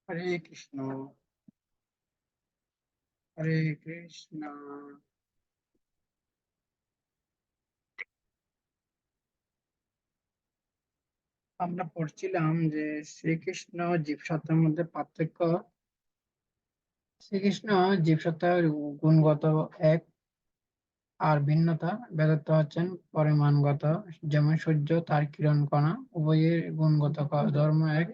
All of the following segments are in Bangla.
হরে কৃষ্ণ। হরে কৃষ্ণ। আমরা পড়ছিলাম যে শ্রীকৃষ্ণ জীবসত্তার মধ্যে পার্থক্য। শ্রীকৃষ্ণ জীবসত্তার গুণগত এক, আর ভিন্নতা বেদত্ব হচ্ছেন পরিমাণগত। যেমন সূর্য তার কিরণ কণা উভয়ের গুণগত ধর্ম এক,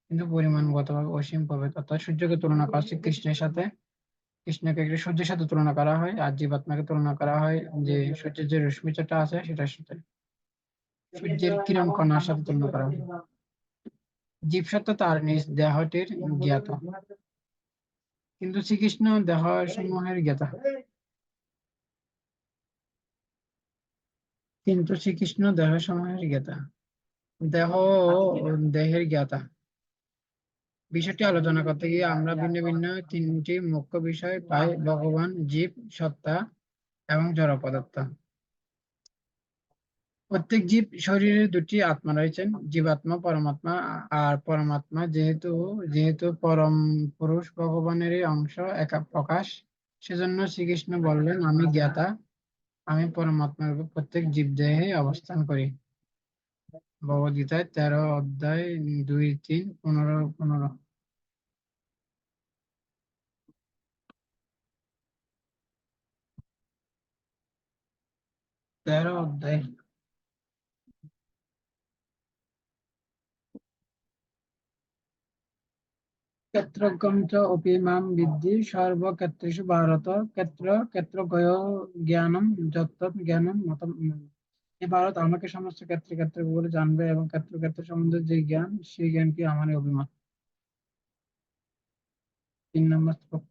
কিন্তু পরিমাণগতভাবে অসীম প্রভেদ। অর্থাৎ সূর্যকে তুলনা করা হচ্ছে কৃষ্ণের সাথে, কৃষ্ণকে একটি সূর্যের সাথে তুলনা করা হয়, আর জীবাত্মাকে তুলনা করা হয় যে সূর্যের যে রশ্মিটা আছে সেটার সাথে, সূর্যের কিরণ কণার সাথে তুলনা করা হয়। জীবসত্তা তার নিজ দেহটির জ্ঞাতা, কিন্তু শ্রীকৃষ্ণ দেহ সমূহের জ্ঞাতা। কিন্তু শ্রীকৃষ্ণ দেহ সমূহের জ্ঞাতা, দেহ ও দেহের জ্ঞাতা। বিষয়টি আলোচনা করতে গিয়ে আমরা ভিন্ন ভিন্ন তিনটি মুখ্য বিষয় পাই: ভগবান, জীব, সত্তা এবং জড় পদার্থ। প্রত্যেক জীব শরীরে দুটি আত্মা রয়েছেন, জীবাত্মা পরমাত্মা। আর পরমাত্মা যেহেতু যেহেতু পরম পুরুষ ভগবানেরই অংশ, একা প্রকাশ, সেজন্য শ্রীকৃষ্ণ বললেন, আমি জ্ঞাতা, আমি পরমাত্মার রূপে প্রত্যেক জীবদেহে অবস্থান করি। ভগবদ্গীতায় 13 অধ্যায় 2, 3, 15, 15। 13 অধ্যায়। ক্ষেত্রজ্ঞম চ অপি মাম বিদ্ধি সর্বক্ষেত্রেষু ভারত, ক্ষেত্র ক্ষেত্রজ্ঞয় জ্ঞানম যত্তৎ জ্ঞানম মতম। হে ভারত, আমাকে সমস্ত ক্ষেত্রে ক্ষেত্রে বলে জানবে, এবং ক্ষেত্র ক্ষেত্র সম্বন্ধে যে জ্ঞান, সেই জ্ঞানকে আমারই অভিমত। 3 নম্বর শ্লোক।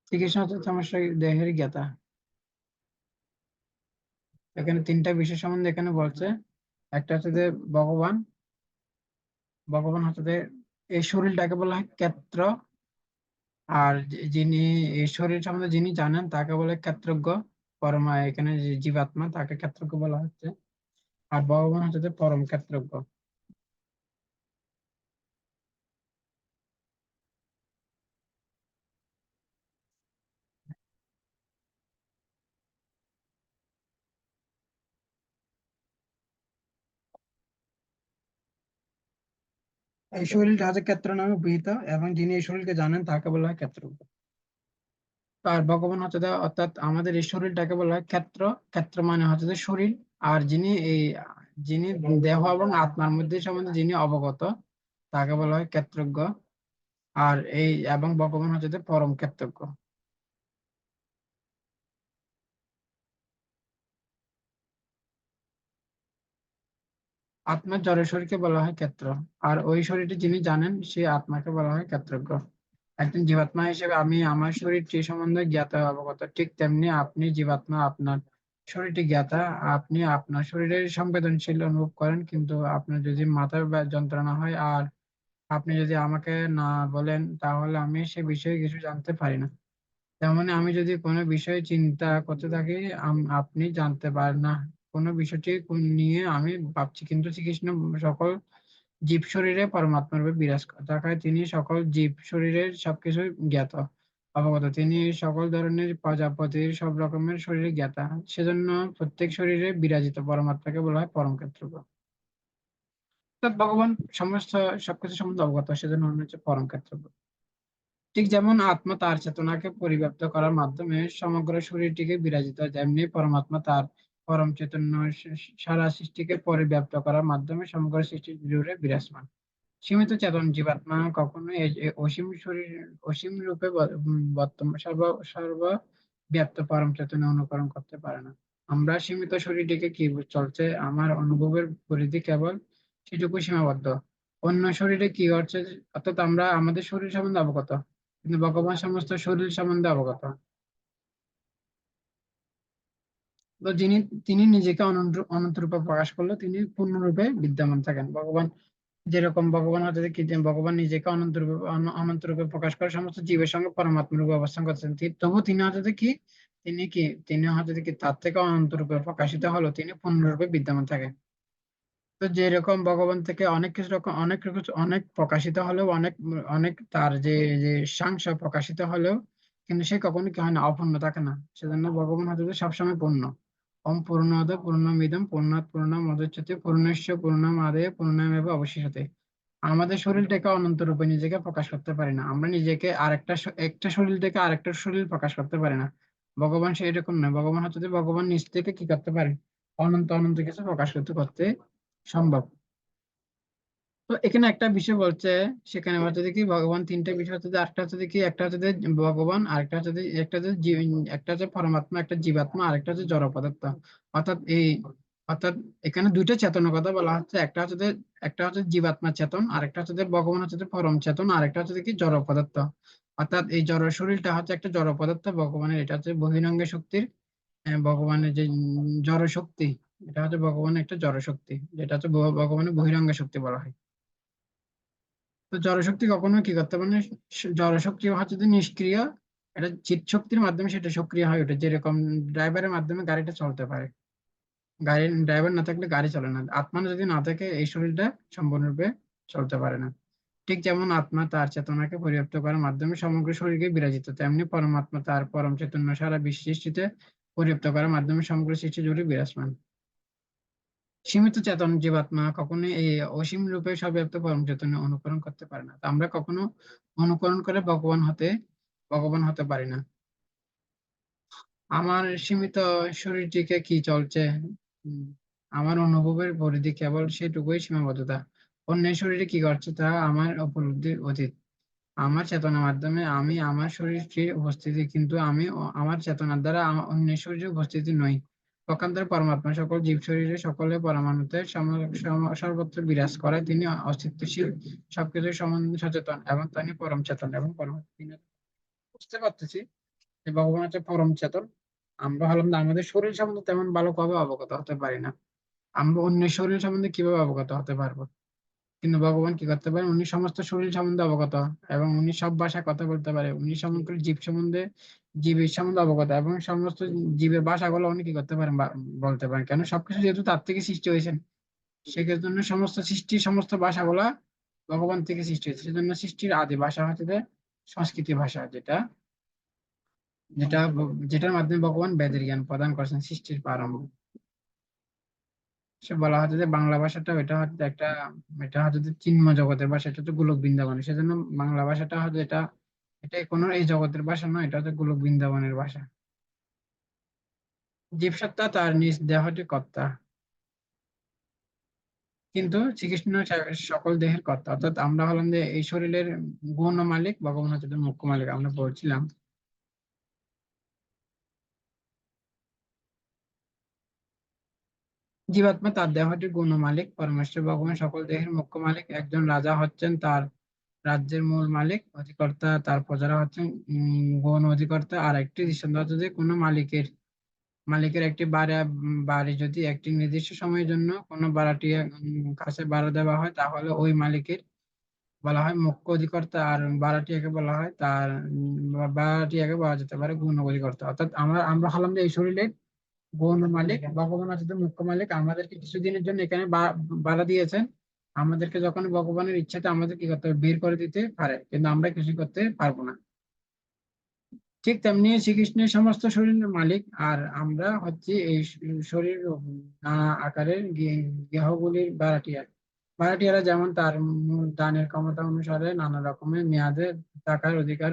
শ্রীকৃষ্ণ হচ্ছে সমস্ত দেহের জ্ঞাতা। এখানে তিনটা বিষয় সম্বন্ধে এখানে বলছে। একটা হচ্ছে যে ভগবান, ভগবান হচ্ছে যে এই শরীরটাকে বলা হয় ক্ষেত্র, আর যিনি এই শরীর সম্বন্ধে যিনি জানেন তাকে বলে ক্ষেত্রজ্ঞ। পরমা এখানে যে জীবাত্মা, তাকে ক্ষেত্রজ্ঞ বলা হচ্ছে। আর ভগবান হচ্ছে যে পরম ক্ষেত্রজ্ঞ। এই শরীরটা হচ্ছে ক্ষেত্র নামে অভিহিত, এবং যিনি এই শরীরকে জানেন তাকে বলা হয় ক্ষেত্রজ্ঞ। আর ভগবান হচ্ছে যে, অর্থাৎ আমাদের এই শরীরটাকে বলা হয় ক্ষেত্র। ক্ষেত্র মানে হচ্ছে যে শরীর। আর যিনি দেহ এবং আত্মার মধ্যে সম্বন্ধে যিনি অবগত, তাকে বলা হয় ক্ষেত্রজ্ঞ। আর এবং ভগবান হচ্ছে যে পরম ক্ষেত্রজ্ঞ। আত্মার জড় শরীরকে বলা হয় ক্ষেত্র, আর ওই শরীরটি যিনি জানেন সেই আত্মাকে বলা হয় ক্ষেত্রজ্ঞ। একজন জীবাত্মা হিসেবে আমি আমার শরীরটি সম্বন্ধে জ্ঞাত অবগত, ঠিক তেমনি আপনি জীবাত্মা, আপনার শরীরটি জ্ঞাতা। আপনি আপনার শরীরের সংবেদনশীল অনুভব করেন, কিন্তু আপনার যদি মাথার যন্ত্রণা হয় আর আপনি যদি আমাকে না বলেন, তাহলে আমি সে বিষয়ে কিছু জানতে পারি না। তেমন আমি যদি কোনো বিষয়ে চিন্তা করতে থাকি, আপনি জানতে পারেন না কোনো বিষয়টি নিয়ে আমি ভাবছি। কিন্তু শ্রীকৃষ্ণ সকল জীব শরীরে পরমাত্মা রূপে বিরাজ থাকায় তিনি সকল জীব শরীরের সবকিছু জ্ঞাত অবগত। তিনি সকল ধরনের প্রজাপতির সব রকমের শরীরে জ্ঞাতা। সেজন্য প্রত্যেক শরীরে বিরাজিত পরমাত্মাকে বলা হয় পরম ক্ষেত্রজ্ঞ। অর্থাৎ ভগবান সমস্ত সবকিছু সম্বন্ধে অবগত, সেজন্য উনি হচ্ছে পরম ক্ষেত্রজ্ঞ। ঠিক যেমন আত্মা তার চেতনাকে পরিব্যাপ্ত করার মাধ্যমে সমগ্র শরীরটিকে বিরাজিত, যেমনি পরমাত্মা তার পরম চৈতন্য সারা সৃষ্টিকে পরিব্যাপ্ত করার মাধ্যমে সমগ্র সৃষ্টি জুড়ে বিরাজমান। সীমিত চেতন জীবাত্মা কখনো এই অসীম শরীর, অসীম রূপে বর্তমান সর্বব্যাপ্ত পরম চেতনা অনুকরণ করতে পারে না। আমরা সীমিত শরীরটিকে কি চলছে, আমার অনুভবের পরিধি কেবল সেটুকু সীমাবদ্ধ। অন্য শরীরে কি ঘটছে, অর্থাৎ আমরা আমাদের শরীর সম্বন্ধে অবগত, কিন্তু ভগবান সমস্ত শরীর সম্বন্ধে অবগত। তো তিনি নিজেকে অনন্ত রূপে প্রকাশ করলে তিনি পূর্ণরূপে বিদ্যমান থাকেন। ভগবান যেরকম ভগবান হচ্ছে যে কি যে ভগবান নিজেকে অনন্ত রূপে প্রকাশ করে সমস্ত জীবের সঙ্গে পরমাত্মা রূপে অবস্থান করছেন, তবু তিনি হচ্ছে যে কি তিনি কি তিনি হচ্ছে যে কি তার থেকে অনন্ত রূপে প্রকাশিত হলো, তিনি পূর্ণরূপে বিদ্যমান থাকেন। তো যেরকম ভগবান থেকে অনেক কিছু রকম অনেক প্রকাশিত হলেও অনেক তার যে সাংস প্রকাশিত হলেও কিন্তু সে কখনো কি হয় না, অপূর্ণ থাকে না। সেজন্য ভগবান হচ্ছে যে সবসময় পূর্ণ। ওম পূর্ণমদ পূর্ণমিদম পূর্ণাৎ পূর্ণমুদচ্যতে পূর্ণস্য পূর্ণমাদায় পূর্ণমেব অবশিষ্যতে। আমাদের শরীরটাকে অনন্ত রূপে নিজেকে প্রকাশ করতে পারি না, আমরা নিজেকে একটা শরীর থেকে আরেকটা শরীর প্রকাশ করতে পারি না। ভগবান সে এরকম নয়, ভগবান হচ্ছে যে ভগবান নিজ থেকে কি করতে পারে, অনন্ত অনন্ত কিছু প্রকাশ করতে করতে সম্ভব। তো এখানে একটা বিষয় বলছে, সেখানে হচ্ছে যে কি ভগবান তিনটা বিষয় হচ্ছে যে একটা হচ্ছে যে কি একটা হচ্ছে যে ভগবান, আরেকটা হচ্ছে যে একটা হচ্ছে পরমাত্মা, একটা জীবাত্মা, আরেকটা হচ্ছে জড় পদার্থ। অর্থাৎ অর্থাৎ এখানে দুইটা চেতনের কথা বলা হচ্ছে, একটা হচ্ছে জীবাত্মা চেতন, আরেকটা হচ্ছে যে ভগবান হচ্ছে যে পরম চেতন, আরেকটা হচ্ছে যে কি জড় পদার্থ। অর্থাৎ এই জড় শরীরটা হচ্ছে একটা জড় পদার্থ, ভগবানের এটা হচ্ছে বহিরঙ্গ শক্তির ভগবানের যে জড় শক্তি, এটা হচ্ছে ভগবানের একটা জড় শক্তি, যেটা হচ্ছে ভগবানের বহিরঙ্গ শক্তি বলা হয়। তো জড়শক্তি কখনো কি করতে পারে না, জড়শক্তি হচ্ছে যে নিষ্ক্রিয়, এটা চিৎ শক্তির মাধ্যমে সেটা সক্রিয় হয়ে ওঠে। যেরকম ড্রাইভারের মাধ্যমে গাড়িটা চলতে পারে, গাড়ির ড্রাইভার না থাকলে গাড়ি চলে না, আত্মা যদি না থাকে এই শরীরটা সম্পূর্ণরূপে চলতে পারে না। ঠিক যেমন আত্মা তার চেতনাকে পরিব্যাপ্ত করার মাধ্যমে সমগ্র শরীরকে বিরাজিত, তেমনি পরমাত্মা তার পরম চৈতন্য সারা বিশ্ব সৃষ্টিতে পরিব্যাপ্ত করার মাধ্যমে সমগ্র সৃষ্টি জুড়ে বিরাজমান। সীমিত চেতন জীবাত্মা কখনো এই অসীম রূপে সর্বব্যাপ্ত পরম চৈতন্য অনুকরণ করতে পারে না। তো আমরা কখনো অনুকরণ করে ভগবান হতে পারি না। আমার সীমিত শরীরটিকে কি চলছে, উম, আমার অনুভবের পরিধি কেবল সেটুকুই সীমাবদ্ধতা। অন্যের শরীরে কি ঘটছে তা আমার উপলব্ধির অতীত। আমার চেতনার মাধ্যমে আমি আমার শরীরটির উপস্থিতি, কিন্তু আমি আমার চেতনার দ্বারা অন্যের শরীরের উপস্থিতি নই। পক্ষান্তরে পরমাত্মা সকল জীব শরীরে সকলে পরমাণুতে সর্বত্র বিরাজ করে, তিনি অস্তিত্বশীল, সবকিছু সম্বন্ধে সচেতন এবং তিনি পরম চেতন এবং পরম তিনি। বুঝতে পারতেছি যে ভগবান হচ্ছে পরম চেতন। আমরা হলাম না, আমাদের শরীর সম্বন্ধে তেমন ভালোভাবে অবগত হতে পারি না, আমরা অন্যের শরীর সম্বন্ধে কিভাবে অবগত হতে পারবো। কিন্তু ভগবান কি করতে পারেন, উনি সমস্ত শরীর সম্বন্ধে অবগত, এবং উনি সব ভাষায় কথা বলতে পারে, উনি সমগ্র জীবের সম্বন্ধে অবগত, এবং সমস্ত জীবের ভাষাগুলো উনি কি করতে পারেন, বলতে পারেন। কেন, সবকিছু যেহেতু তার থেকে সৃষ্টি হয়েছেন, সেজন্য সমস্ত সৃষ্টির সমস্ত ভাষাগুলা ভগবান থেকে সৃষ্টি হয়েছে। সেজন্য সৃষ্টির আদি ভাষা হচ্ছে যে সংস্কৃতি ভাষা, যেটা যেটা যেটার মাধ্যমে ভগবান বেদের জ্ঞান প্রদান করেছেন সৃষ্টির প্রারম্ভ। সে বলা হচ্ছে যে বাংলা ভাষাটা এটা হচ্ছে যে চিন্ময় জগতের ভাষা, এটা হচ্ছে গোলক বৃন্দাবনের। সেজন্য বাংলা ভাষাটা হচ্ছে এটা কোনো এই জগতের ভাষা নয়, এটা হচ্ছে গোলক বৃন্দাবনের ভাষা। জীবসত্তা তার নিজ দেহটি কর্তা, কিন্তু শ্রীকৃষ্ণ সকল দেহের কর্তা। অর্থাৎ আমরা হলাম যে এই শরীরের গুণ মালিক, ভগবান হচ্ছে যে মুখ্য মালিক, আমরা বলছিলাম। জীবাত্মা তার দেহটির গুণ মালিক, পরমেশ্বর ভগবান সকল দেহের মুখ্য মালিক। একজন রাজা হচ্ছেন তার রাজ্যের মূল মালিক, অধিকর্তা তার প্রজারা হচ্ছেন গৌণ অধিকর্তা। আর একটি দৃষ্টান্ত হচ্ছে যে কোনো মালিকের একটি বাড়ি যদি একটি নির্দিষ্ট সময়ের জন্য কোনো ভাড়াটিয়া কাছে ভাড়া দেওয়া হয়, তাহলে ওই মালিকের বলা হয় মুখ্য অধিকর্তা, আর ভাড়াটিয়াকে বলা যেতে পারে গৌণ অধিকর্তা। অর্থাৎ আমরা হলাম যে এই শরীরের গৌণ মালিক, ভগবান হচ্ছে যে মুখ্য মালিক। আমাদেরকে কিছুদিনের জন্য এখানে বাধা দিয়েছেন, আমাদেরকে যখন ভগবানের ইচ্ছাতে আমাদের কি করতে হবে, বের করে দিতে পারে, কিন্তু আমরা কিছু করতে পারবো না। ঠিক তেমনি শ্রীকৃষ্ণের সমস্ত শরীরের মালিক, আর আমরা হচ্ছে এই শরীর নানা আকারের দেহগুলির ভাড়াটিয়া। ভাড়াটিয়ারা যেমন তার দানের ক্ষমতা অনুসারে নানা রকমের মেয়াদে টাকার অধিকার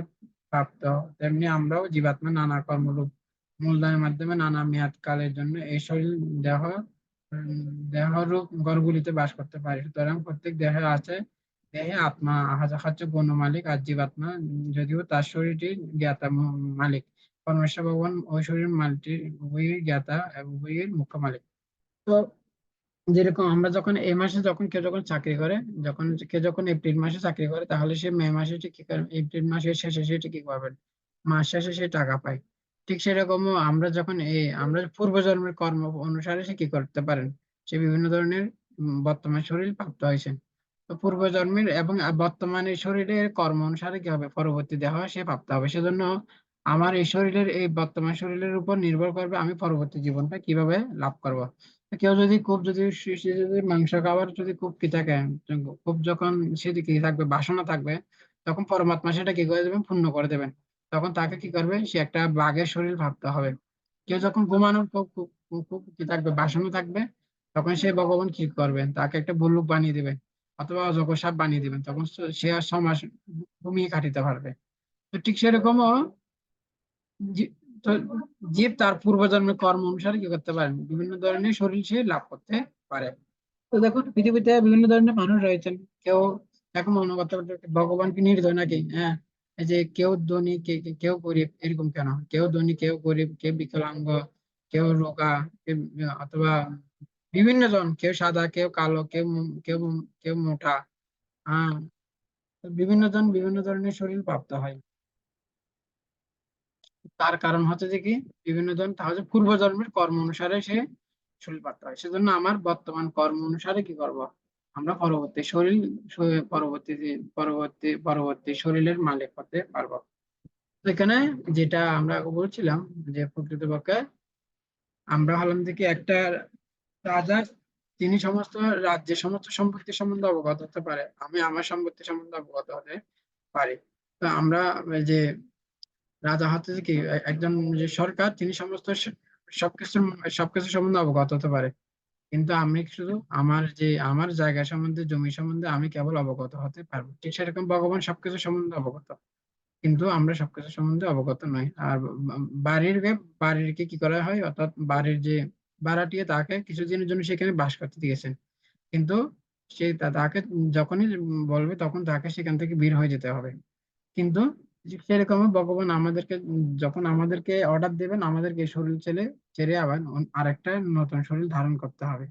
প্রাপ্ত, তেমনি আমরাও জীবাত্মা নানা কর্মরূপ মূলধনের মাধ্যমে নানা মেয়াদ কালের জন্য এই শরীর দেহ দেহরূপ ঘরগুলিতে বাস করতে পারি। সুতরাং প্রত্যেক দেহে আত্মা হচ্ছে গৌণ মালিক, আর জীবাত্মা যদিও তার শরীরটি জ্ঞাতা মালিক। পরমেশ্বর ভগবান ওই শরীর মালিকটির উভয়ের জ্ঞাতা এবং উভয়ের মুখ্য মালিক। তো যেরকম আমরা যখন এই মাসে যখন কেউ যখন চাকরি করে, কেউ যখন এপ্রিল মাসে চাকরি করে, তাহলে সে মে মাসে ঠিক কি করে, এপ্রিল মাসের শেষে সে ঠিক কি পাবেন, মাস শেষে সে টাকা পায়। ঠিক সেরকম আমরা যখন আমরা পূর্বজন্মের কর্ম অনুসারে সে কি করতে পারেন, সে বিভিন্ন ধরনের বর্তমান শরীর প্রাপ্ত হয়েছে। তো পূর্বজন্মের এবং বর্তমানে শরীরের কর্ম অনুসারে কি হবে, পরবর্তী দেহ সে প্রাপ্ত হবে। সেজন্য আমার এই শরীরের, এই বর্তমান শরীরের উপর নির্ভর করবে আমি পরবর্তী জীবনটা কিভাবে লাভ করব। কেউ যদি খুব, যদি সে যদি মাংস খাবার যদি খুব কি থাকে, খুব যখন সেদিকে থাকবে, বাসনা থাকবে, তখন পরমাত্মা সেটা কি করে দেবেন, পূর্ণ করে দেবেন। তখন তাকে কি করবে, সে একটা বাঘের শরীর ভাবতে হবে। কেউ যখন ঘুমানোর খুব খুব খুব খুব কি থাকবে, বাসনা থাকবে, তখন সে ভগবান কি করবেন, তাকে একটা ভল্লুক বানিয়ে দিবেন অথবা অজগর সাপ বানিয়ে দিবেন। তখন সে আর সমাজ ঘুমিয়ে কাটাতে পারবে। তো ঠিক সেরকমও জী- তো জীব তার পূর্বজন্মের কর্ম অনুসারে কি করতে পারেন, বিভিন্ন ধরনের শরীর সে লাভ করতে পারে। তো দেখুন, পৃথিবীতে বিভিন্ন ধরনের মানুষ রয়েছেন। কেউ এখন মনে করতে পারে ভগবান কি নির্দয় নাকি, হ্যাঁ, এই যে কেউ ধনী, কেউ গরিব, এরকম কেন? কেউ ধনী, কেউ গরিব, কেউ বিকলাঙ্গ, কেউ রোগা, কেউ অথবা বিভিন্ন জন, কেউ সাদা, কেউ কালো, কেউ কেউ মোটা, হ্যাঁ, তো বিভিন্ন জন বিভিন্ন ধরনের শরীর প্রাপ্ত হয়। তার কারণ হচ্ছে যে কি, বিভিন্ন জন তাহলে পূর্বজন্মের কর্ম অনুসারে সে শরীর প্রাপ্ত হয়। সেজন্য আমার বর্তমান কর্ম অনুসারে কি করব, আমরা পরবর্তী শরীর, পরবর্তী শরীরের মালিক হতে পারবো। তো এখানে যেটা আমরা আগে বলছিলাম, যে প্রকৃতপক্ষে আমরা হলাম থেকে একটা রাজা, তিনি সমস্ত রাজ্যের সমস্ত সম্পত্তি সম্বন্ধে অবগত হতে পারে, আমি আমার সম্পত্তি সম্বন্ধে অবগত হতে পারি। তো আমরা এই যে রাজা হচ্ছে যে কি, একজন যে সরকার, তিনি সমস্ত সবকিছু সবকিছু সম্বন্ধে অবগত হতে পারে। কিন্তু আমি শুধু আমার জায়গা সম্বন্ধে, জমি সম্বন্ধে আমি কেবল অবগত হতে পারবো। ঠিক সেরকম ভগবান সবকিছু সম্বন্ধে অবগত, কিন্তু আমরা সবকিছু সম্বন্ধে অবগত নই। আর বাড়িরকে কি করা হয়, অর্থাৎ বাড়ির যে ভাড়াটিয়া, তাকে কিছুদিনের জন্য সেখানে বাস করতে দিয়েছেন। কিন্তু তাকে যখনই বলবে, তখন তাকে সেখান থেকে বের হয়ে যেতে হবে। কিন্তু সেরকম ভগবান আমাদেরকে, যখন আমাদেরকে অর্ডার দেবেন, আমাদেরকে এই শরীর ছেড়ে ছেড়ে আবার আরেকটা নতুন শরীর ধারণ করতে হবে।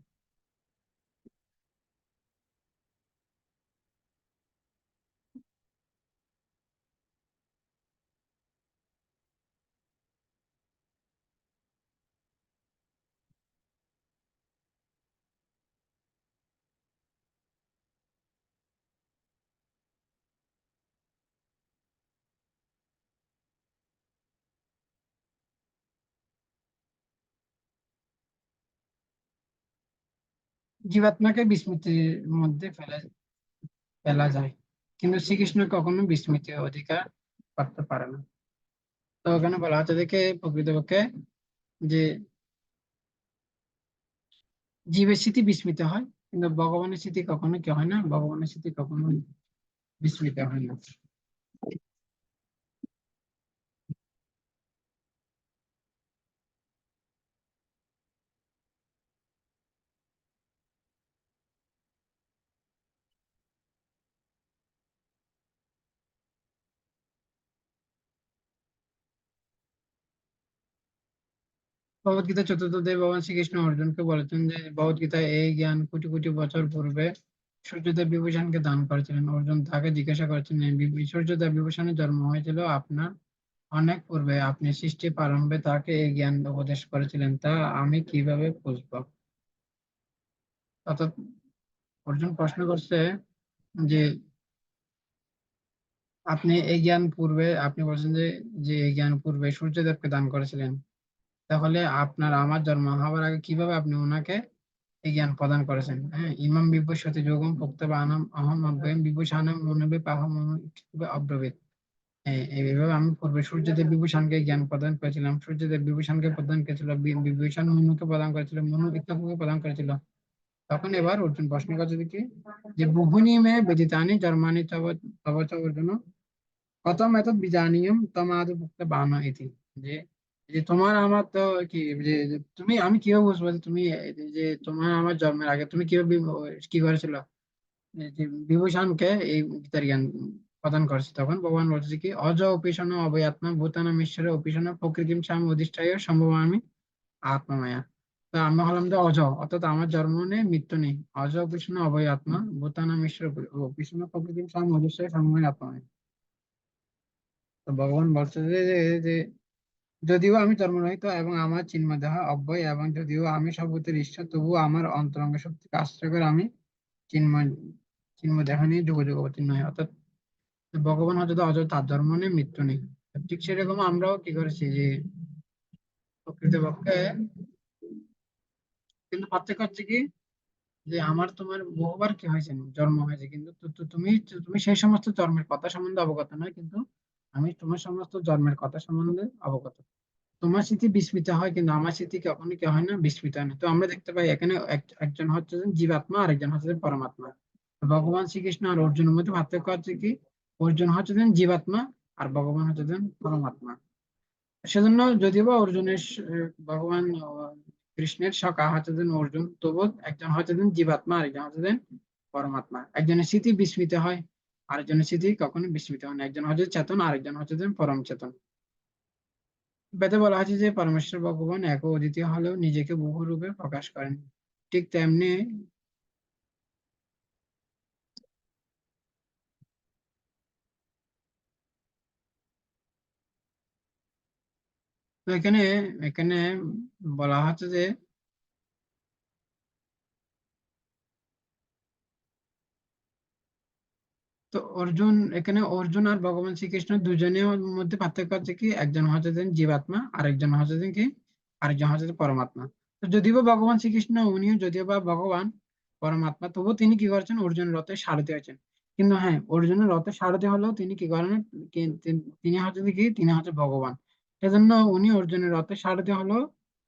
জীবাত্মাকে বিস্মৃতির মধ্যে ফেলা ফেলা যায়, কিন্তু শ্রীকৃষ্ণ কখনো বিস্মৃতির অধিকার করতে পারে না। তো ওখানে বলা হচ্ছে দেখে প্রকৃতপক্ষে যে জীবের স্মৃতি বিস্মৃত হয়, কিন্তু ভগবানের স্মৃতি কখনো কি হয় না, ভগবানের স্মৃতি কখনো বিস্মৃত হয় না। ভগবদ্গীতা চতুর্থ অধ্যায়ে ভগবান শ্রীকৃষ্ণ অর্জুনকে বলেছেন যে, ভগবদ্গীতায় এই জ্ঞান কোটি কোটি বছর পূর্বে সূর্যদেব বিভূষণকে দান করেছিলেন। অর্জুন তাকে জিজ্ঞাসা করেছেন, সূর্যদেব বিভূষণের জন্ম হয়েছিল আপনার অনেক পূর্বে, আপনি সৃষ্টি প্রারম্ভে তাকে এই জ্ঞান উপদেশ করেছিলেন, তা আমি কিভাবে বুঝবো? অর্থাৎ অর্জুন প্রশ্ন করছে যে, আপনি এই জ্ঞান পূর্বে, আপনি বলছেন যে, এই জ্ঞান পূর্বে সূর্যদেবকে দান করেছিলেন, তাহলে আপনার আমার জন্ম হওয়ার আগে কিভাবে আপনি ওনাকে এই জ্ঞান প্রদান করেছেন? হ্যাঁ, ইমাম বিভূষতি যোগম ভোক্তবানাম অহম অব্যয়ম বিভূষাণম মনোবে পাহম অব্রবীত। এইভাবে আমি পূর্বে সূর্যদেব বিভূষণকে জ্ঞান প্রদান করেছিলাম, সূর্যদেব বিভূষণকে প্রদান করেছিল, বিভূষণ মনুকে প্রদান করেছিল, মনু ইত্যাদিকে প্রদান করেছিল। তখন এবার অর্জুন প্রশ্ন করছে কি, যে বহুনি মে বেদিতানি জন্মানি তব তব চ অর্জুন প্রথম এত বিজানীয়ম তমাদ ভুক্ত বান ইতি। যে যে তোমার আমার তো কি, যে তুমি, আমি কিভাবে বুঝবো যে তুমি, যে তোমার আমার জন্মের আগে তুমি কিভাবে কি করেছিল, যে বিভূষণকে এই গীতার জ্ঞান প্রদান করেছে। তখন ভগবান বলছে কি, অজ অপিশন অভয়াত্মা ভূতানাম ঈশ্বর অপিশন প্রকৃতিম স্বাম অধিষ্ঠায় সম্ভবামি আত্মমায়া। তো আমি হলাম যে অজ, অর্থাৎ আমার জন্ম নেই, মৃত্যু নেই। অজ অপিশন অভয় আত্মা ভূতানাম ঈশ্বর অপিশন প্রকৃতিম স্বাম অধিষ্ঠায় সম্ভবামি আত্মমায়া। তো ভগবান বলছে যে যে যদিও আমি জন্মরহিত এবং আমার চিন্ময় দেহ অব্যয়, এবং যদিও আমি সর্বত্র ঈশ্বর, তবুও আমার অন্তরঙ্গ শক্তিকে আশ্রয় করে আমি চিন্ময় চিহ্ন দেখা নিয়ে যুগ যুগ অবতীর্ণ হয়, অর্থাৎ ভগবান হয়তো অজর, তার জন্ম নেই, মৃত্যু নেই। ঠিক সেরকম আমরাও কি করেছি যে প্রকৃতপক্ষে, কিন্তু পার্থক্য হচ্ছে কি, যে আমার তোমার বহুবার কি হয়েছে, জন্ম হয়েছে, কিন্তু তুমি তুমি সেই সমস্ত জন্মের কথা সম্বন্ধে অবগত নয়, কিন্তু আমি তোমার সমস্ত জন্মের কথা সম্বন্ধে অবগত। তোমার স্মৃতি বিস্মৃত হয়, কিন্তু আমার স্মৃতি কখনো কি হয় না, বিস্মৃত হয় না। তো আমরা দেখতে পাই এখানে একজন হচ্ছে যে জীবাত্মা, আর একজন হচ্ছে যে পরমাত্মা। তো ভগবান শ্রীকৃষ্ণ আর অর্জুনের মধ্যে পার্থক্য হচ্ছে কি, অর্জুন হচ্ছে যে জীবাত্মা, আর ভগবান হচ্ছে যে পরমাত্মা। সেজন্য যদিও বা অর্জুনের ভগবান কৃষ্ণের সখা হচ্ছে যে অর্জুন, তবু একজন হচ্ছে যে জীবাত্মা, আরেকজন হচ্ছে যে পরমাত্মা। একজনের স্মৃতি বিস্মৃত হয়, আরেকজনের স্মৃতি কখনো বিস্মৃত হয় না। একজন হচ্ছে চেতন, আরেকজন হচ্ছে যে পরম চেতন। বেদে বলা হয়েছে যে পরমেশ্বর ভগবান এক ও অদ্বিতীয় হলেও নিজেকে বহু রূপে প্রকাশ করেন। ঠিক তেমনি তো এখানে এখানে বলা হচ্ছে যে, তো অর্জুন, এখানে অর্জুন আর ভগবান শ্রীকৃষ্ণ দুজনের মধ্যে পার্থক্য হচ্ছে কি, একজন হচ্ছে যে জীবাত্মা, আরেকজন হচ্ছে যে কি, আরেকজন হচ্ছে যে পরমাত্মা। তো যদিও বা ভগবান শ্রীকৃষ্ণ উনিও যদিও বা ভগবান পরমাত্মা, তবুও তিনি কি করছেন, অর্জুনের রথে সারথি হয়েছেন। কিন্তু হ্যাঁ, অর্জুনের রথে সারথি হলেও তিনি কি করেন, তিনি হচ্ছে যে কি, তিনি হচ্ছে ভগবান। সেজন্য উনি অর্জুনের রথে সারথি হলেও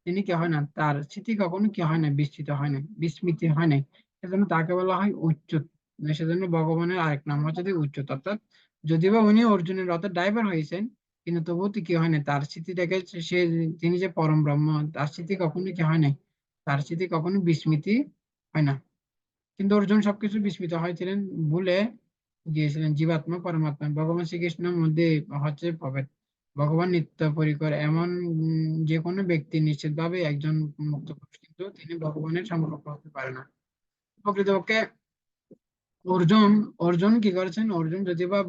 তিনি কি হয় না, তার স্মৃতি কখনো কি হয় না, বিস্মৃত হয় না, বিস্মৃতি হয় না। সেজন্য তাকে বলা হয় উচ্চ। সেজন্য ভগবানের আরেক নাম হচ্ছে যে উচ্চতা। অর্থাৎ যদিও বা উনি অর্জুনের রথের ড্রাইভার হয়েছেন, কিন্তু তবুও তো কি হয় না, তার স্মৃতিটাকে সে, তিনি যে পরম ব্রহ্ম, তার স্মৃতি কখনো কি হয় না, তার স্মৃতি কখনো বিস্মৃতি হয় না। কিন্তু অর্জুন সবকিছু বিস্মিত হয়েছিলেন, ভুলে গিয়েছিলেন জীবাত্মা পরমাত্মা। ভগবান শ্রীকৃষ্ণের মধ্যে হচ্ছে প্রভেদ। ভগবান নিত্য পরিকর, এমন যে কোনো ব্যক্তি নিশ্চিতভাবে একজন মুক্ত পুরুষ, কিন্তু তিনি ভগবানের সমকক্ষ হতে পারে না। প্রকৃতপক্ষে অর্জুন অর্জুন কি করেছেন, অর্জুন যদি বা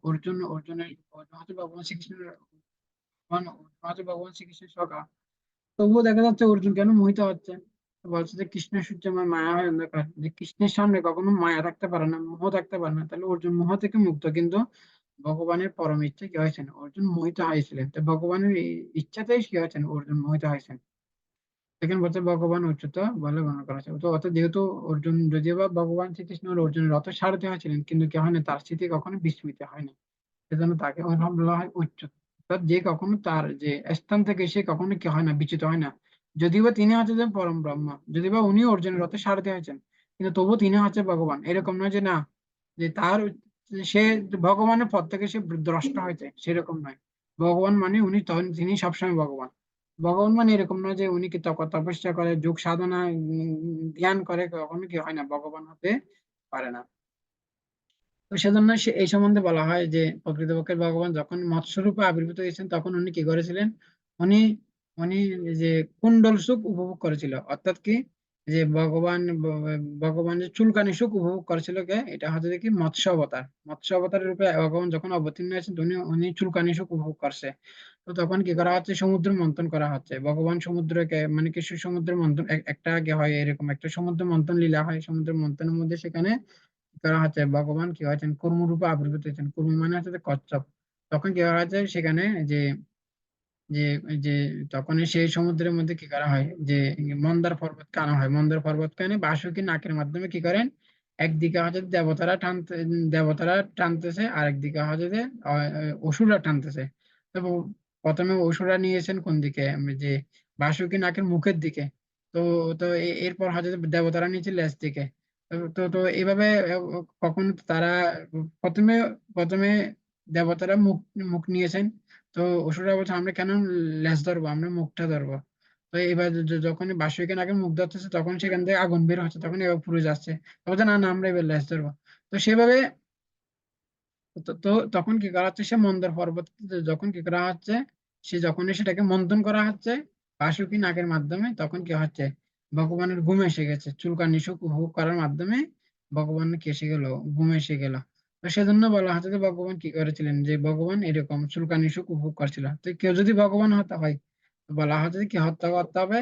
অর্জুন হচ্ছে ভগবান শ্রীকৃষ্ণের, ভগবান শ্রীকৃষ্ণের সখা, তবুও দেখা যাচ্ছে অর্জুন কেন মোহিত হচ্ছে। বলছে যে কৃষ্ণের সূর্যময় মায়া হয় অন্ধকার, যে কৃষ্ণের সামনে কখনো মায়া থাকতে পারে না, মোহ থাকতে পারে না, তাহলে অর্জুন মোহ থেকে মুক্ত, কিন্তু ভগবানের পরম ইচ্ছে কি হয়েছেন, অর্জুন মোহিত হয়েছিলেন। তো ভগবানের এই ইচ্ছাতেই কি হয়েছেন, অর্জুন মোহিত হয়েছেন। সেখানে বলছে ভগবান উচ্চতা বলে বর্ণনা করা হয়েছে। তো অর্থাৎ যেহেতু অর্জুন যদিও বা ভগবান শ্রীকৃষ্ণ অর্জুনের রথ সারথি হয়েছিলেন, কিন্তু কি হয় না, তার স্মৃতি কখনো বিস্মৃত হয়নি। সেজন্য তাকে ওইভাবে বলা হয় উচ্চ। অর্থাৎ যে কখনো তার যে স্থান থেকে সে কখনো কি হয় না, বিচ্যুত হয় না। যদিও বা তিনি হচ্ছে যে পরম ব্রহ্ম, যদিও বা উনি অর্জুনের রথে সারথি হয়েছেন, কিন্তু তবুও তিনি হচ্ছে ভগবান। এরকম নয় যে না, যে তার, সে ভগবানের পদ থেকে সে দ্রষ্ট হয়েছে, সেরকম নয়। ভগবান মানে উনি, তখন তিনি সবসময় ভগবান। ভগবান মানে এরকম নয় যে উনি কি তপস্যা করে, যোগ সাধনা, ধ্যান করে, কখনো কি হয় না, ভগবান হতে পারে না। তো সেজন্য এই সম্বন্ধে বলা হয় যে প্রকৃতপক্ষে ভগবান যখন মৎস্য রূপে আবির্ভূত হয়েছেন, তখন উনি কি করেছিলেন, উনি উনি যে কুণ্ডল সুখ উপভোগ করেছিল। অর্থাৎ কি, যে ভগবান যে চুলকানি সুখ উপভোগ করেছিল, কে, এটা হচ্ছে যে কি, মৎস্য অবতার। মৎস্য অবতারের রূপে ভগবান যখন অবতীর্ণ হয়েছেন, উনি উনি চুলকানি সুখ উপভোগ করছে। তো তখন কি করা হচ্ছে, সমুদ্র মন্থন করা হচ্ছে। ভগবান সমুদ্রকে, মানে কিছু সমুদ্র মন্থন, একটা আগে হয় এরকম একটা সমুদ্র মন্থন লীলা হয়। সমুদ্র মন্থনের মধ্যে সেখানে করা হচ্ছে, ভগবান কি হয়েছেন, কুর্ম রূপে আবির্ভূত হয়েছেন। কুর্ম মানে হচ্ছে যে কচ্ছপ। তখন কি করা হয়েছে সেখানে, যে যে যে তখন সেই সমুদ্রের মধ্যে কি করা হয়, যে মন্দার পর্বতকে আনা হয়। মন্দার পর্বতকে এনে বাসুকি নাকের মাধ্যমে কি করেন, একদিকে হচ্ছে দেবতারা টানতেছে, আর একদিকে হচ্ছে যে অসুররা টানতেছে। তো প্রথমে অসুররা নিয়েছেন কোন দিকে, যে বাসুকি নাকের মুখের দিকে। তো তো এরপর হচ্ছে যে দেবতারা নিয়েছে লেজ দিকে। তো তো তো এইভাবে কখন তারা প্রথমে প্রথমে দেবতারা মুখ মুখ নিয়েছেন। তো অসুররা বলছে আমরা কেন লেজ ধরবো, আমরা মুখটা ধরবো। তো এবার যখন বাসুদেবের আগে মুখ ধরতেছে, তখন সেখান থেকে আগুন বের হচ্ছে, তখন এবার পুরো যাচ্ছে। তো বলছে না না, আমরা এবার লেজ ধরবো। তো সেভাবে, তখন কি করা হচ্ছে, সে মন্দর পর্বত যখন কি করা হচ্ছে, সে যখন সেটাকে মন্থন করা হচ্ছে বাসুকি নাগের মাধ্যমে, তখন কি হচ্ছে, ভগবানের ঘুম এসে গেছে। চুলকানি সুখ উপভোগ করার মাধ্যমে ভগবান কি এসে গেল, ঘুম এসে গেল। তো সেজন্য বলা হচ্ছে যে ভগবান কি করেছিলেন, যে ভগবান এরকম চুলকানি সুখ উপভোগ করছিল। তো কেউ যদি ভগবান হতে হয়, তো বলা হচ্ছে যে কি হত্যা করতে হবে,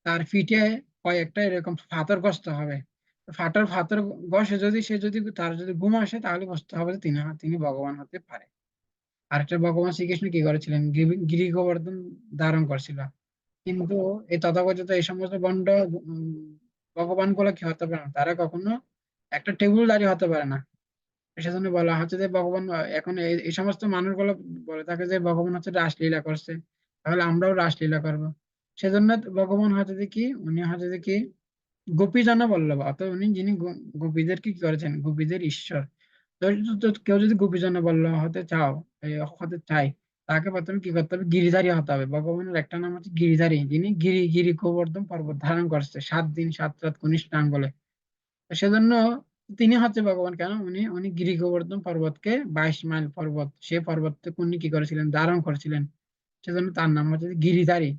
তার পিঠে কয়েকটা এরকম পাথর ঘষতে হবে। ফাটার ফাতার বসে যদি তার যদি ঘুম আসে তাহলে বুঝতে হবে যে তিনি ভগবান হতে পারে। আরেকটা ভগবান শ্রীকৃষ্ণ কি করেছিলেন, গিরি গোবর্ধন ধারণ করছিল। কিন্তু এই তথাকথিত এই সমস্ত ভণ্ড ভগবান গুলো কি হতে পারে না, তারা কখনো একটা টেবিল দাঁড়িয়ে হতে পারে না। সেজন্য বলা হচ্ছে যে ভগবান এখন এই সমস্ত মানুষগুলো বলে থাকে যে ভগবান হচ্ছে রাসলীলা করছে, তাহলে আমরাও রাসলীলা করবো। সেজন্য ভগবান হচ্ছে যে কি, উনি হচ্ছে যে কি গোপীজন বল্লভ, অর্থাৎ উনি যিনি গোপীদেরকে কি করেছেন, গোপীদের ঈশ্বর। তো কেউ যদি গোপীজন বল্লভ হতে চাও, হতে চাই, তাকে প্রথমে কি করতে হবে, গিরিধারী হতে হবে। ভগবানের একটা নাম হচ্ছে গিরিধারী, যিনি গিরি গোবর্ধন পর্বত ধারণ করছে 7 দিন 7 রাত কনিষ্ঠ আঙ্গলে। তো সেজন্য তিনি হচ্ছে ভগবান, কেন উনি উনি গিরি গোবর্ধন পর্বতকে 22 মাইল পর্বত, সে পর্বতকে উনি কি করেছিলেন, ধারণ করেছিলেন। সেজন্য তার নাম হচ্ছে গিরিধারী।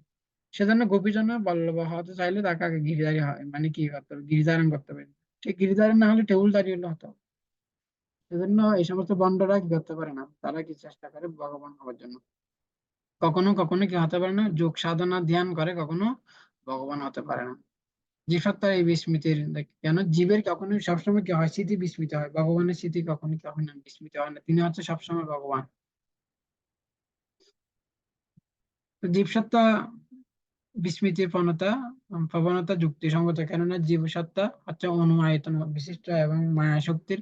সেজন্য গোপীজন বল্লভ হতে চাইলে তাকে আগে গিরিধারী হয়, মানে কি করতে হবে, গিরিধারণ করতে হবে। ঠিক গিরিধারী না হলে টেউলধারী হলে হতো। সেজন্য এই সমস্ত বন্ডরা কি করতে পারে না, তারা কি চেষ্টা করে ভগবান হওয়ার জন্য। কখনো কখনো কি হতে পারে না, যোগ সাধনা ধ্যান করে কখনো ভগবান হতে পারে না। জীবসত্তার এই বিস্মৃতির কেন জীবের কখনোই সবসময় কি হয়, স্মৃতি বিস্মৃত হয়, ভগবানের স্মৃতি কখনো কি হয় না, বিস্মৃত হয় না। তিনি হচ্ছে সবসময় ভগবান। তো জীবসত্তা বিস্মৃতির প্রবণতা যুক্তিসঙ্গত, কেননা জীবসত্তা হচ্ছে অণু আয়তন বিশিষ্ট এবং মায়া শক্তির।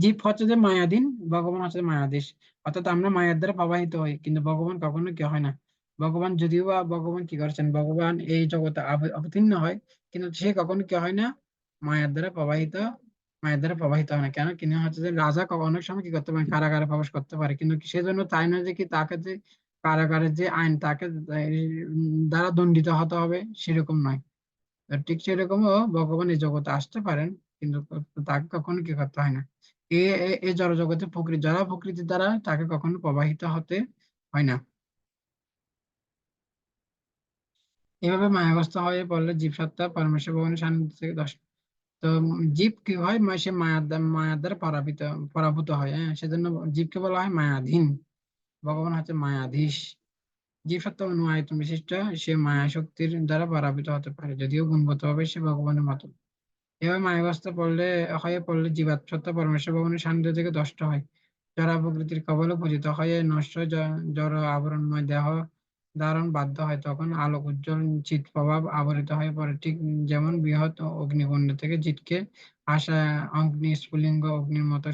জীব হচ্ছে যে মায়াধীন, ভগবান হচ্ছে মায়াধীশ। অর্থাৎ আমরা মায়ার দ্বারা প্রবাহিত হই, কিন্তু ভগবান কখনো কি হয় না। ভগবান যদিও বা ভগবান কি করেছেন, ভগবান এই জগতে অবতীর্ণ হয়, কিন্তু সে কখনো কি হয় না, মায়ার দ্বারা প্রবাহিত মায়ের দ্বারা প্রবাহিত হয় না। কেন, তিনি হচ্ছে যে রাজা অনেক সময় কি করতে পারে, কারাগারে প্রবেশ করতে পারে, কিন্তু সেজন্য তাই না যে কি তাকে যে কারাগারের যে আইন তাকে দ্বারা দণ্ডিত হতে হবে, সেরকম নয়। তো ঠিক সেরকমও ভগবান এই জগতে আসতে পারেন, কিন্তু তাকে কখনো কি করতে হয় না। এই জড় জগতে জড় প্রকৃতির দ্বারা তাকে কখনো প্রবাহিত হতে হয় না। এভাবে মায়াগ্রস্ত হয়ে পড়লে জীবসত্তা পরমেশ্বর ভগবানের সান্নিধ্য থেকে তো জীব কি হয়, সে মায়ার দ্বারা পরাভূত হয়। হ্যাঁ, সেজন্য জীবকে বলা হয় মায়াধীন। ভগবান হচ্ছে মায়াধীশ। জীবসত্তা অনু আয়তন বিশিষ্ট, সে মায়া শক্তির দ্বারা পরাভূত হতে পারে, যদিও গুণগত ভাবে সে ভগবানের মতো। এভাবে মায়াবস্থা পড়লে জীবাত্মা পরমেশ্বর ভগবানের সান্নিধ্য থেকে নষ্ট হয়, জড় প্রকৃতির কবলে পতিত হয়ে নষ্ট জড় আবরণময় দেহ ধারণ বাধ্য হয়। তখন আলোক উজ্জ্বল চিৎ প্রভাব আবরিত হয়ে পড়ে, ঠিক যেমন বৃহৎ অগ্নিকুণ্ড থেকে চিৎকে আসা অগ্নি স্ফুলিঙ্গ অগ্নির মতো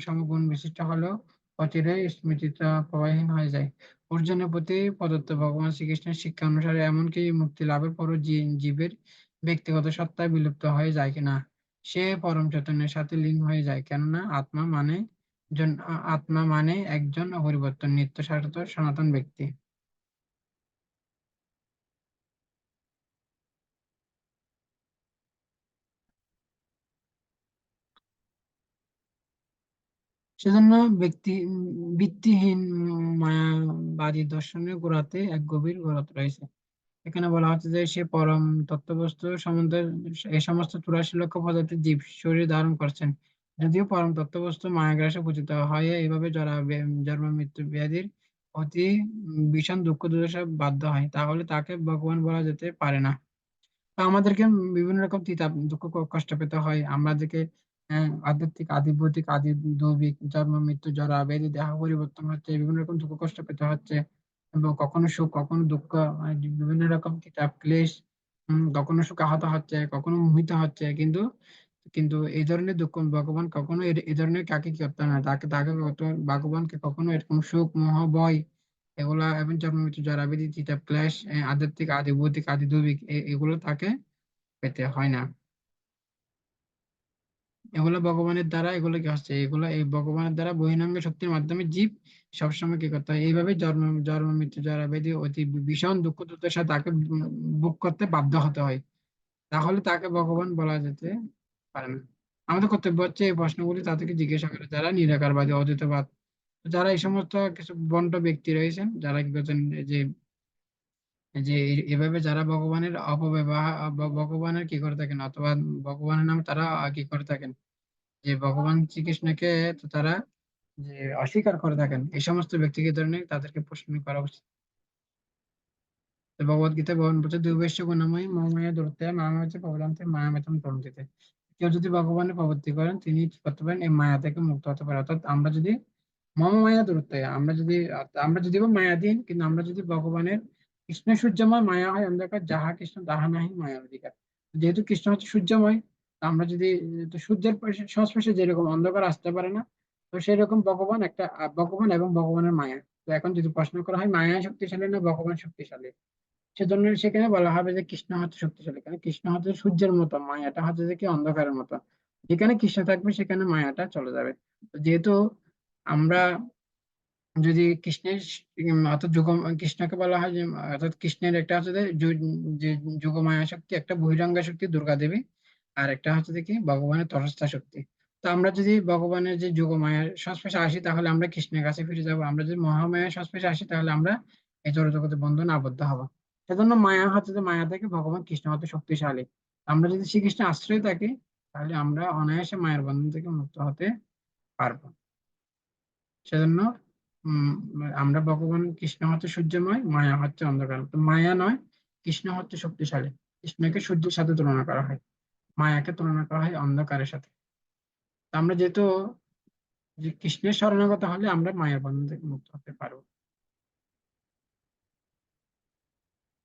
সমগুণ বিশিষ্ট হলেও অচিরেই স্মৃতিটা প্রবাহীন হয়ে যায়। অর্জুনের প্রতি প্রদত্ত ভগবান শ্রীকৃষ্ণের শিক্ষা অনুসারে এমনকি মুক্তি লাভের পরও জীবের ব্যক্তিগত সত্তায় বিলুপ্ত হয়ে যায় কিনা, সে পরম চৈতন্যের সাথে লীন হয়ে যায়। কেননা আত্মা মানে একজন অপরিবর্তন নিত্য শাশ্বত সনাতন ব্যক্তি। সেজন্য ভিত্তিহীন মায়াবাদী দর্শনের গোড়াতে এক গভীর গলদ রয়েছে। এখানে বলা হচ্ছে যে সে পরম তত্ত্ববস্তু সম্বন্ধে এই সমস্ত 84 লক্ষ প্রজাতির জীব শরীর ধারণ করছেন। যদিও পরম তত্ত্ববস্তু মায়াগ্রাসে পূজিত হয়, এইভাবে জন্ম মৃত্যু ব্যাধির অতি ভীষণ দুঃখ দুর্দশা বাধ্য হয়, তাহলে তাকে ভগবান বলা যেতে পারে না। তো আমাদেরকে বিভিন্ন রকম তিতাব দুঃখ কষ্ট পেতে হয়, আমাদেরকে আধ্যাত্মিক আদি ভৌতিক আদি দৈবিক জন্ম মৃত্যু জরা ব্যাধি দেহ পরিবর্তন হচ্ছে, বিভিন্ন রকম দুঃখ কষ্ট পেতে হচ্ছে, এবং কখনো সুখ কখনো দুঃখ, বিভিন্ন রকম কিতাব ক্লেশ, কখনো সুখ আহত হচ্ছে, কখনো মোহিত হচ্ছে। কিন্তু কিন্তু এই ধরনের দুঃখ ভগবান কখনো এই ধরনের কাকে কি করতে হয় না, ভগবানকে কখনো এরকম সুখ মোহ ভয় এগুলা এবং জন্ম মৃত্যু জরা ব্যাধি চিতা ক্লেশ, আধ্যাত্মিক আদি ভৌতিক আদি দৈবিক এগুলো তাকে পেতে হয় না। এগুলো ভগবানের দ্বারা, এগুলো কি হচ্ছে, এগুলো এই ভগবানের দ্বারা বহিরঙ্গ শক্তির মাধ্যমে জীব সবসময় কি করতে হয়, এইভাবে জন্ম মৃত্যু জরা ব্যাধি অতি ভীষণ দুঃখ দুর্দশা তাকে ভোগ করতে বাধ্য হতে হয়, তাহলে তাকে ভগবান বলা যেতে পারে না। আমাদের কর্তব্য হচ্ছে এই প্রশ্নগুলি তাদেরকে জিজ্ঞাসা করে, যারা নিরাকারবাদী অদ্বৈতবাদ, যারা এই সমস্ত কিছু ভণ্ড ব্যক্তি রয়েছেন, যারা কি করছেন যে এভাবে যারা ভগবানের অপব্যবহার ভগবানের কি করে থাকেন, অথবা ভগবানের নামে তারা কি করে থাকেন, যে ভগবান শ্রীকৃষ্ণকে তো তারা যে অস্বীকার করে থাকেন, এই সমস্ত ব্যক্তিকে ধরনের তাদেরকে প্রশ্ন করা উচিত। তো ভগবত গীতা ভগবান বলছে দুর্বেশ্য গুণময়ী মময়া দুর্তে মামা হচ্ছে প্রবলান্তে মায়ামেতম তন্ত্রিতে। কেউ যদি ভগবানের প্রবৃত্তি করেন তিনি কি করতে পারেন, এই মায়া থেকে মুক্ত হতে পারে। অর্থাৎ আমরা যদি মম মায়া দূরত্ব, আমরা যদি বা মায়াধীন, কিন্তু আমরা যদি ভগবানের কৃষ্ণ সূর্যময়, মায়া হয় অন্ধকার, যাহা কৃষ্ণ তাহা নাহি মায়ার অধিকার। যেহেতু কৃষ্ণ হচ্ছে সূর্যময়, তো আমরা যদি তো সূর্যের সংস্পর্শে যেরকম অন্ধকার আসতে পারে না, তো সেরকম ভগবান একটা ভগবান এবং ভগবানের মায়া। তো এখন যদি প্রশ্ন করা হয় মায়া শক্তিশালী না ভগবান শক্তিশালী, সেজন্য সেখানে বলা হবে যে কৃষ্ণ হচ্ছে শক্তিশালী, কারণ কৃষ্ণ হচ্ছে সূর্যের মতো, মায়াটা হচ্ছে যে কি অন্ধকারের মতো। যেখানে কৃষ্ণ থাকবে সেখানে মায়াটা চলে যাবে। তো যেহেতু আমরা যদি কৃষ্ণের অর্থাৎ কৃষ্ণকে বলা হয় যে, অর্থাৎ কৃষ্ণের একটা হচ্ছে যে যে যোগমায়া শক্তি, একটা বহিরঙ্গা শক্তি দুর্গা দেবী, আর একটা হচ্ছে যে কি ভগবানের তটস্থা শক্তি। তো আমরা যদি ভগবানের যে যোগমায়ার সংস্পর্শে আসি তাহলে আমরা কৃষ্ণের কাছে ফিরে যাব, আমরা যদি মহামায়ার সংস্পর্শে আসি তাহলে আমরা এই জড়জগতের বন্ধনে আবদ্ধ হব। সেজন্য মায়া হচ্ছে যে, মায়া থেকে ভগবান কৃষ্ণ হতে শক্তিশালী। আমরা যদি শ্রীকৃষ্ণ আশ্রয় থাকি তাহলে আমরা অনায়াসে মায়ের বন্ধন থেকে মুক্ত হতে পারবো। সেজন্য উম আমরা ভগবান কৃষ্ণ হচ্ছে সূর্যময়, মায়া হচ্ছে অন্ধকার। তো মায়া নয়, কৃষ্ণ হচ্ছে শক্তিশালী। কৃষ্ণকে সূর্যের সাথে তুলনা করা হয়, মায়াকে তুলনা করা হয় অন্ধকারের সাথে। তো আমরা যেহেতু যে কৃষ্ণের শরণাগত হলে আমরা মায়ের বন্ধন থেকে মুক্ত হতে পারবো।